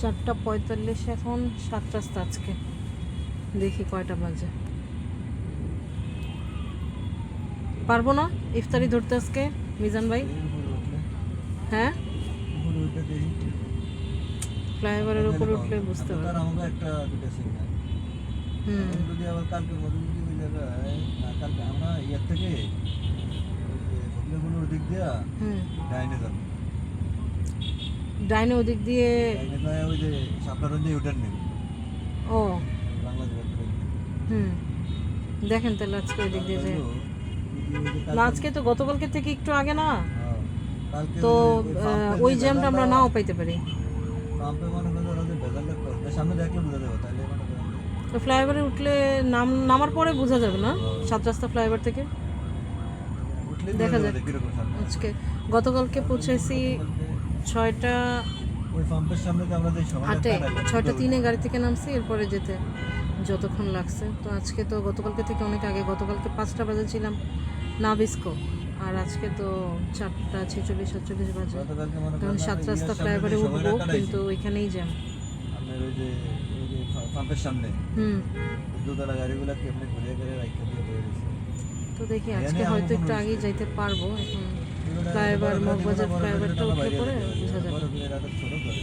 4:45 এখন, 7 রাস্তা আজকে, দেখি কয়টা বাজে। পারবো না ইফতারি ধরতে আজকে মিজান ভাই। হ্যাঁ, ফ্লাইওভারের উপরে উঠলে বুঝতে পারবো। যদি আবার কালকে মধ্যে যদি ওই জায়গায় না, কালকে আমরা ইয়ার থেকে হবলিগুলোর দিক দিয়া ডাইনে যাবো। ডাইনে ওদিক দিয়ে ডাইনে যায় ওই যে সাপড়ারঞ্জি ওটার নেই। ও বাংলাদেশ দেখেন তাহলে আজকে ওই দিক দিয়ে যাই না। আজকে তো গতকালকে থেকে একটু আগে না, তো ওই জ্যামটা আমরা নাও পাইতে পারি। পাম্পে মনে করেন ওরা যে ভেজাল করবে সামনে দেখলে বোঝা যাবে, তাহলে মনে করেন তো ফ্লাইওভারে উঠলে নামার পরে বোঝা যাবে না 7 রাস্তা ফ্লাইওভার থেকে। উঠলে দেখা যাক। কিরকম সামনে আজকে গতকালকে পৌঁছেছি 6টা ওই পাম্পের সামনে যে আমরা যে সময়টা 6:03 গাড়ি থেকে নামছি, এরপরে যেতে যতক্ষণ লাগছে। তো আজকে তো গতকালকে থেকে অনেক আগে, গতকালকে 5টা বাজে ছিলাম নাবিস্কো, আর আজকে তো 4:46-47 বাজে। গতকালকে মনে তখন 7 রাস্তা ফ্লাইওভারে উঠবো, কিন্তু ওইখানেই জ্যাম। আপনার ওই যে পাম্পের সামনে দুতলা গাড়িগুলো কেমনে ঘুরে ঘুরে রাখতে দিয়ে বয়ে গেছে। তো দেখি আজকে হয়তো একটু আগেই যাইতে পারবো। এখন ফ্লাইওভার মগবাজার ফ্লাইওভারটা উঠলে পরে বোঝা যাবে। ছোট করে